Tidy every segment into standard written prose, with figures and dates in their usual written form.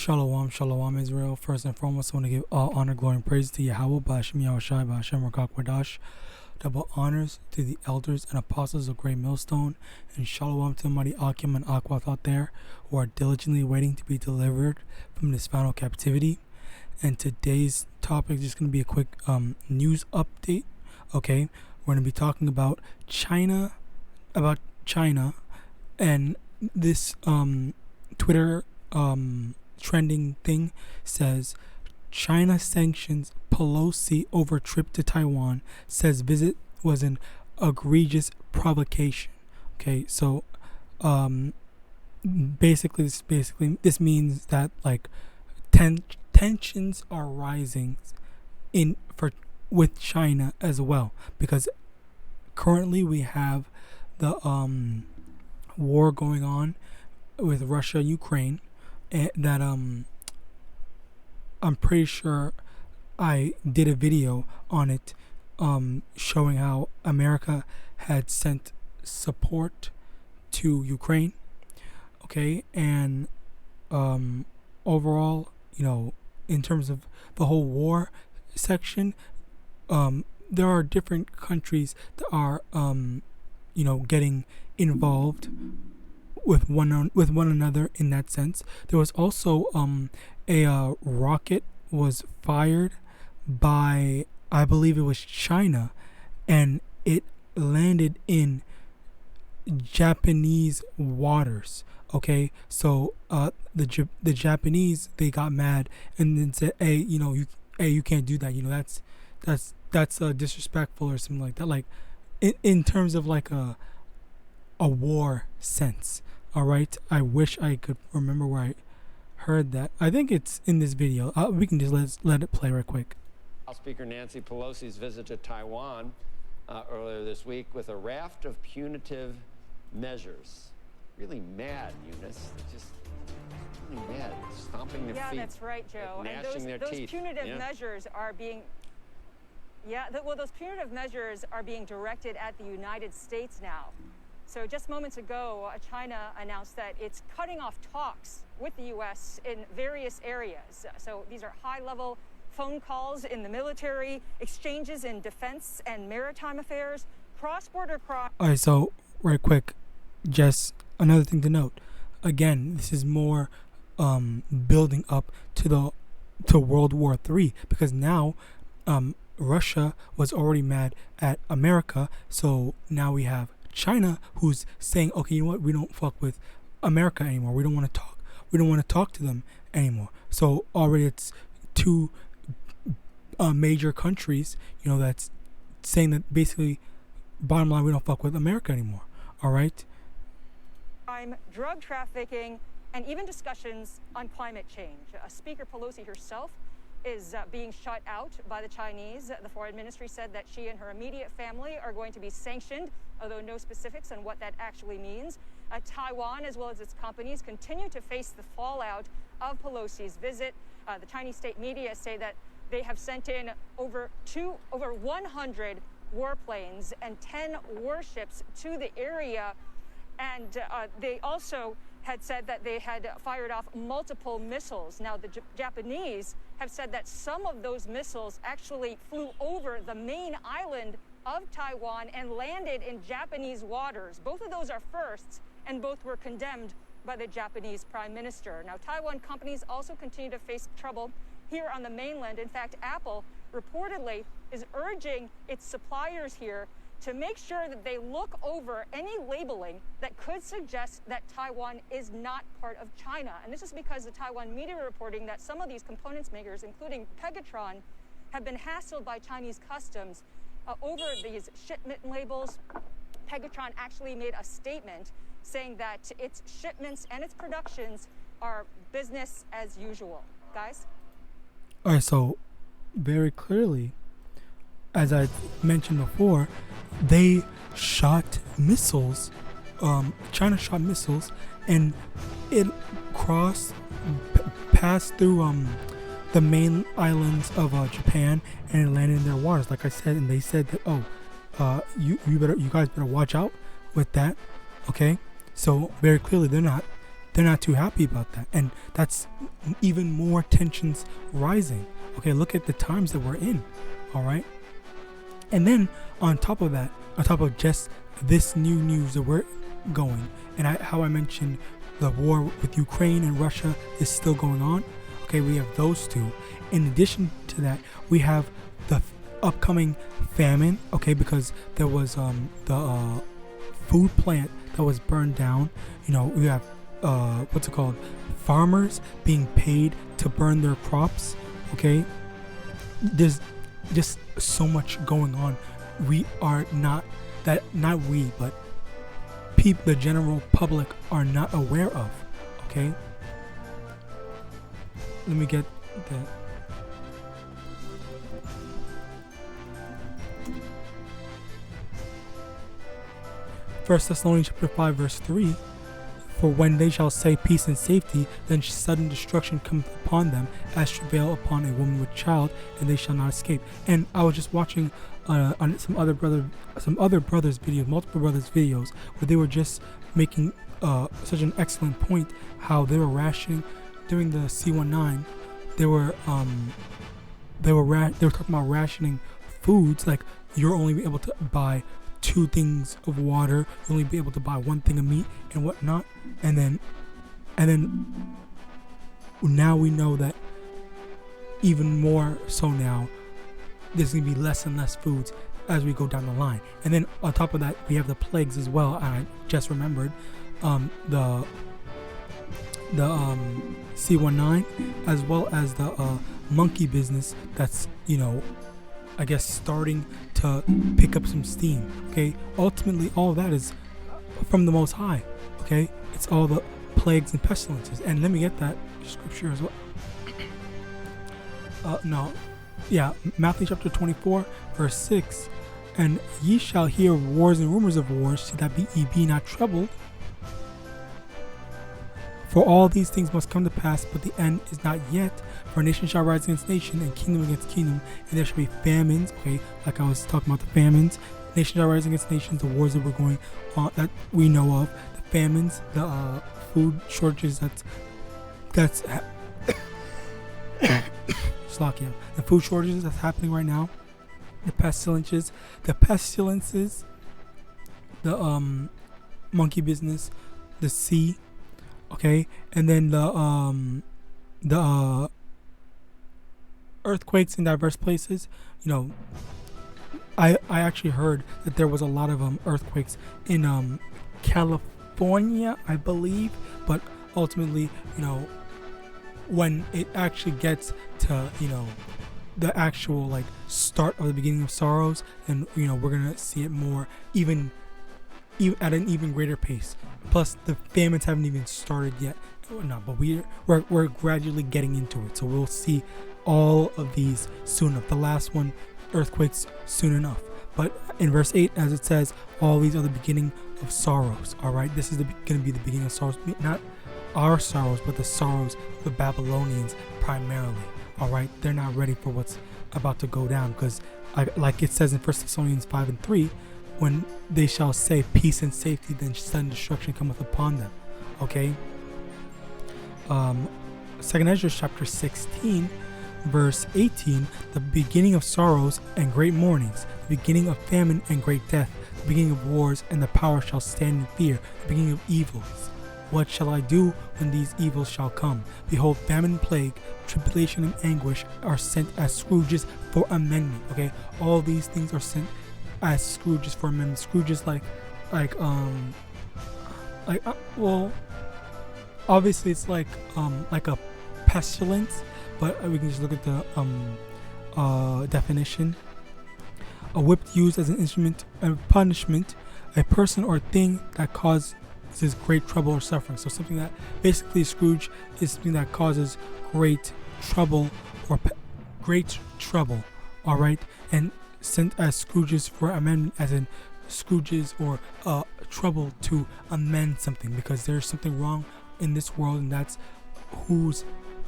Shalom, shalom, Israel. First and foremost, I want to give all honor, glory, and praise to YAHAWAH, YAHAWASHI, double honors to the elders and apostles of Great Millstone, and shalom to the mighty Akim and Akwath out there who are diligently waiting to be delivered from this final captivity. And today's topic is just going to be a quick news update. Okay, we're going to be talking about China, and this Twitter trending thing says China sanctions Pelosi over trip to Taiwan, says visit was an egregious provocation. Okay, so basically this means that like tensions are rising with China as well, because currently we have the war going on with Russia and Ukraine, that I'm pretty sure I did a video on it, showing how America had sent support to Ukraine. Okay, and overall, in terms of the whole war section, there are different countries that are getting involved with one another in that sense. There was also a rocket was fired by, I believe it was China, and it landed in Japanese waters. Okay, so the Japanese, they got mad and then said, hey, you can't do that. That's disrespectful or something like that. Like in terms of like a war sense. All right, I wish I could remember where I heard that. I think it's in this video. We can just let it play right quick. House Speaker Nancy Pelosi's visit to Taiwan earlier this week with a raft of punitive measures. Really mad, Eunice. Just really mad. Stomping their feet. Yeah, that's right, Joe. Gnashing their teeth. Those punitive measures are being... those punitive measures are being directed at the United States now. So just moments ago, China announced that it's cutting off talks with the U.S. in various areas. So these are high-level phone calls in the military, exchanges in defense and maritime affairs, cross-border crime. All right, so right quick, just another thing to note. Again, this is more building up to World War III, because now Russia was already mad at America, so now we have China who's saying, okay, you know what, we don't fuck with America anymore. We don't want to talk to them anymore. So already it's two major countries, that's saying that basically, bottom line, we don't fuck with America anymore. All right. Crime, drug trafficking, and even discussions on climate change. Speaker Pelosi herself is being shut out by the Chinese. The foreign ministry said that she and her immediate family are going to be sanctioned, although no specifics on what that actually means. Taiwan, as well as its companies, continue to face the fallout of Pelosi's visit. The Chinese state media say that they have sent in over 100 warplanes and 10 warships to the area, and they also had said that they had fired off multiple missiles. Now, the Japanese have said that some of those missiles actually flew over the main island of Taiwan and landed in Japanese waters. Both of those are firsts, and both were condemned by the Japanese Prime Minister. Now, Taiwan companies also continue to face trouble here on the mainland. In fact, Apple reportedly is urging its suppliers here to make sure that they look over any labeling that could suggest that Taiwan is not part of China. And this is because the Taiwan media are reporting that some of these components makers, including Pegatron, have been hassled by Chinese customs over these shipment labels. Pegatron actually made a statement saying that its shipments and its productions are business as usual. Guys? All right, so very clearly, as I mentioned before, they shot missiles. China shot missiles, and it passed through the main islands of Japan, and it landed in their waters, like I said. And they said that, you guys better watch out with that. Okay, so very clearly they're not too happy about that, and that's even more tensions rising. Okay, look at the times that we're in. All right. And then on top of that, on top of just this new news that we're going, and how I mentioned the war with Ukraine and Russia is still going on. Okay, we have those two. In addition to that, we have the upcoming famine. Okay, because there was the food plant that was burned down. You know, we have what's it called? Farmers being paid to burn their crops. Okay, there's just so much going on. We are not we, but people, the general public, are not aware of. Okay, let me get that. First Thessalonians chapter 5 verse 3. For when they shall say peace and safety, then sudden destruction cometh upon them, as travail upon a woman with child, and they shall not escape. And I was just watching on some other brothers' videos, multiple brothers' videos, where they were just making such an excellent point how they were rationing during the C-19. They were talking about rationing foods, like you're only able to buy 2 things of water, you only be able to buy 1 thing of meat and whatnot, and then now we know that even more so now there's gonna be less and less foods as we go down the line. And then on top of that, we have the plagues as well. And I just remembered the C-19 as well as the monkey business that's, you know, I guess starting to pick up some steam. Okay, ultimately all of that is from the Most High. Okay, it's all the plagues and pestilences. And let me get that scripture as well. Matthew chapter 24 verse 6. And ye shall hear wars and rumors of wars, see that ye be not troubled. For all these things must come to pass, but the end is not yet. For nation shall rise against nation, and kingdom against kingdom, and there shall be famines. Okay, like I was talking about the famines. Nation shall rise against nations, the wars that we're going on, that we know of. The famines, the food shortages that's Slakia. The food shortages that's happening right now. The pestilences, the monkey business, the sea. Okay, and then the earthquakes in diverse places. You know, I actually heard that there was a lot of earthquakes in California, I believe, but ultimately, you know, when it actually gets to, you know, the actual like start of the beginning of sorrows, and you know, we're gonna see it more even at an even greater pace. Plus, the famines haven't even started yet. No, but we're gradually getting into it. So we'll see all of these soon enough. The last one, earthquakes, soon enough. But in verse 8, as it says, all these are the beginning of sorrows. All right, this is going to be the beginning of sorrows. Not our sorrows, but the sorrows of the Babylonians primarily. All right, they're not ready for what's about to go down, because like it says in 1 Thessalonians 5 and 3, when they shall say peace and safety, then sudden destruction cometh upon them. Okay. 2nd Ezra chapter 16 verse 18, the beginning of sorrows and great mournings, the beginning of famine and great death, the beginning of wars, and the power shall stand in fear, the beginning of evils. What shall I do when these evils shall come? Behold, famine, plague, tribulation, and anguish are sent as scourges for amendment. Okay, all these things are sent as scourges for amendment. Scourges well, obviously it's like a pestilence, but we can just look at the definition. A whip used as an instrument of punishment, a person or thing that causes great trouble or suffering. So something that basically Scrooge is something that causes great trouble or great trouble. All right, and sent as scourges for amendment, as in scourges or trouble to amend something, because there's something wrong in this world, and that's who's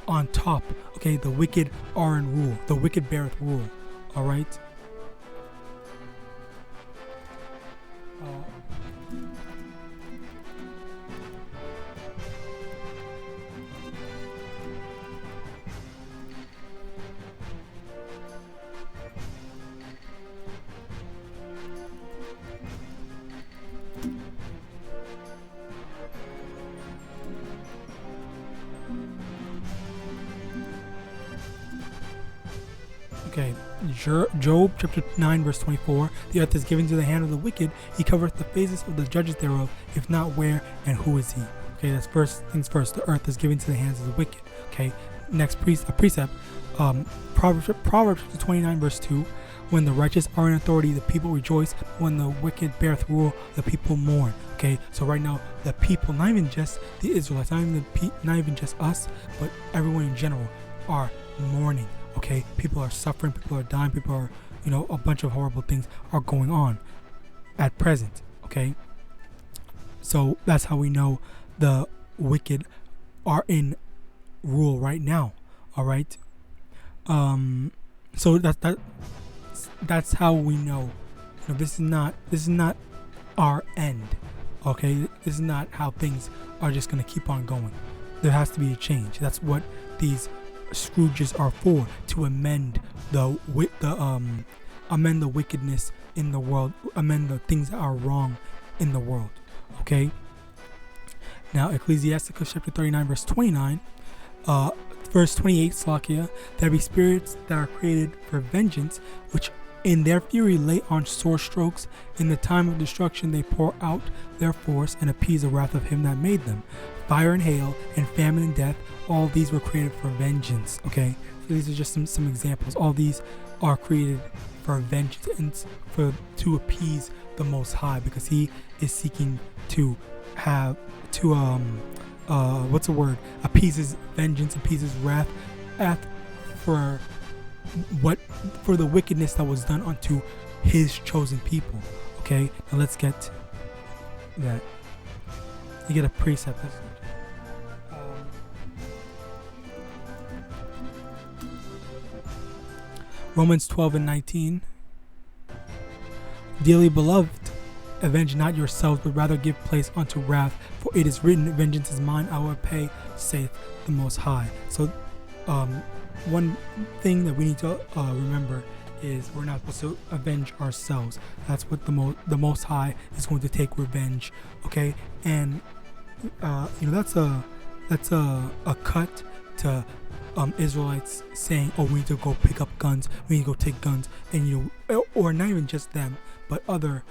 on top. Okay, the wicked are in rule. The wicked beareth rule. All right. Okay, Job chapter 9 verse 24. The earth is given to the hand of the wicked. He covereth the faces of the judges thereof. If not, where and who is he? Okay, that's first things first. The earth is given to the hands of the wicked. Okay, next precept. Proverbs 29 verse 2. When the righteous are in authority, the people rejoice. When the wicked beareth rule, the people mourn. Okay, so right now the people, not even just the Israelites, not even just us, but everyone in general, are mourning. Okay, people are suffering, people are dying, people are, a bunch of horrible things are going on at present. Okay, so that's how we know the wicked are in rule right now. All right, so that's how we know. This is not our end. Okay, this is not how things are just gonna keep on going. There has to be a change. That's what these Scrooges are for, to amend the wickedness in the world, amend the things that are wrong in the world. Okay. Now Ecclesiasticus chapter 39 verse 29, verse 28, Slakia, there be spirits that are created for vengeance, which in their fury lay on sore strokes. In the time of destruction they pour out their force and appease the wrath of him that made them. Fire and hail and famine and death, all these were created for vengeance. Okay, so these are just some examples. All these are created for vengeance and to appease the Most High, because He is seeking to appease His vengeance, appease His wrath for the wickedness that was done unto His chosen people. Okay, now let's get that. You get a precept. Romans 12 and 19. Dearly beloved, avenge not yourselves, but rather give place unto wrath, for it is written, vengeance is mine, I will pay, saith the Most High. So one thing that we need to remember is we're not supposed to avenge ourselves. That's what the Most High is going to take revenge. Okay, and that's a cut to Israelites saying, oh, we need to go pick up guns, we need to go take guns, and or not even just them, but other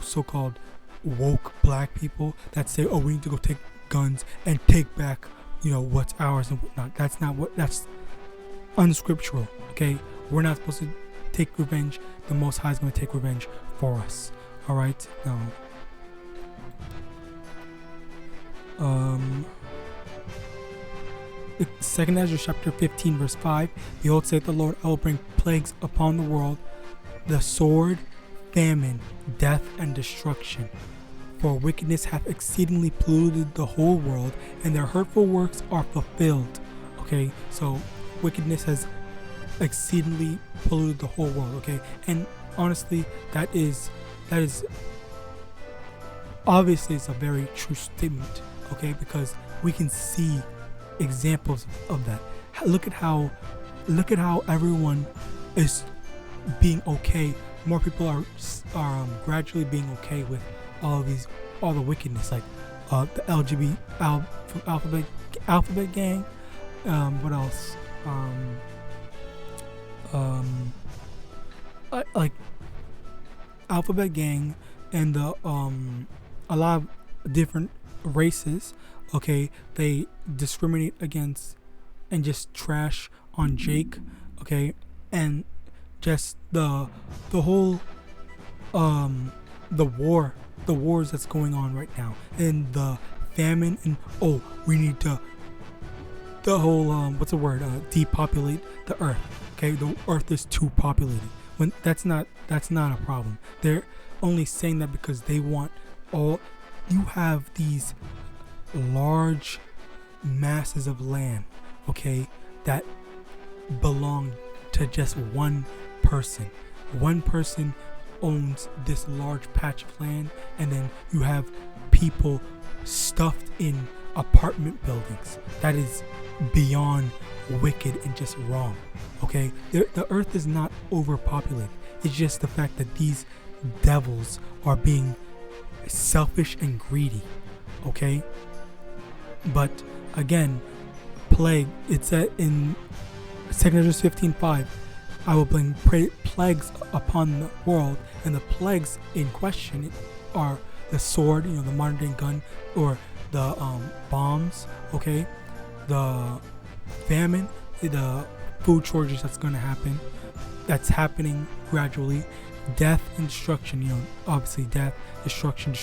so-called woke black people that say, oh, we need to go take guns and take back what's ours and whatnot. That's unscriptural. Okay, we're not supposed to take revenge. The Most High is going to take revenge for us. All right, now Second Ezra chapter 15 verse 5. Behold, saith the Lord, I will bring plagues upon the world, the sword, famine, death, and destruction. For wickedness hath exceedingly polluted the whole world, and their hurtful works are fulfilled. Okay, so wickedness has exceedingly polluted the whole world. Okay, and honestly, that is obviously it's a very true statement. Okay, because we can see examples of that. Look at how everyone is being okay. More people are gradually being okay with all the wickedness, like the LGBT alphabet gang. What else? Like alphabet gang and the a lot of different races. Okay, they discriminate against and just trash on Jake. Okay, and just the whole the wars that's going on right now, and the famine, and we need to the whole depopulate the earth. Okay, the earth is too populated. When that's not a problem. They're only saying that because they want all. You have these large masses of land, okay, that belong to just one person. One person owns this large patch of land, and then you have people stuffed in apartment buildings. That is beyond wicked and just wrong. Okay, the earth is not overpopulated. It's just the fact that these devils are being selfish and greedy. Okay, but again, plague, it's in 2 Ezra 15:5. I will bring plagues upon the world, and the plagues in question are the sword, the modern day gun, or the bombs, okay, the famine, the food shortage that's happening gradually, death and destruction, obviously death, destruction,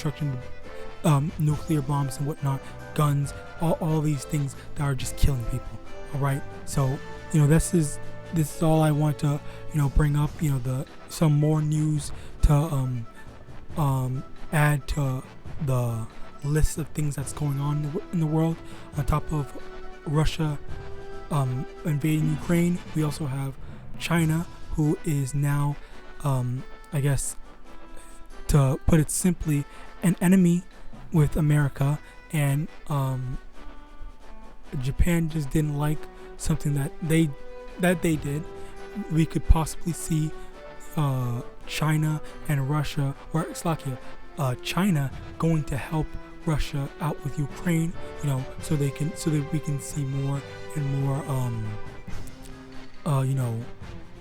nuclear bombs and whatnot, guns, all these things that are just killing people. All right, so this is all I want to bring up. Some more news to add to the list of things that's going on in the world. On top of Russia invading Ukraine, we also have China, who is now, I guess, to put it simply, an enemy with America, and Japan just didn't like something that they did. We could possibly see China and Russia, or Slovakia, China going to help Russia out with Ukraine, so that we can see more and more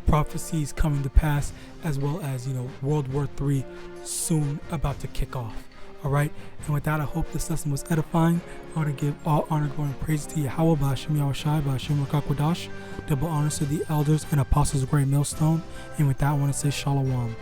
prophecies coming to pass, as well as World War III soon about to kick off. All right, and with that, I hope this lesson was edifying. I want to give all honor, glory, and praise to YAHAWAH, YAHAWASHI, double honors to the elders and apostles of Great Millstone. And with that, I want to say Shalom.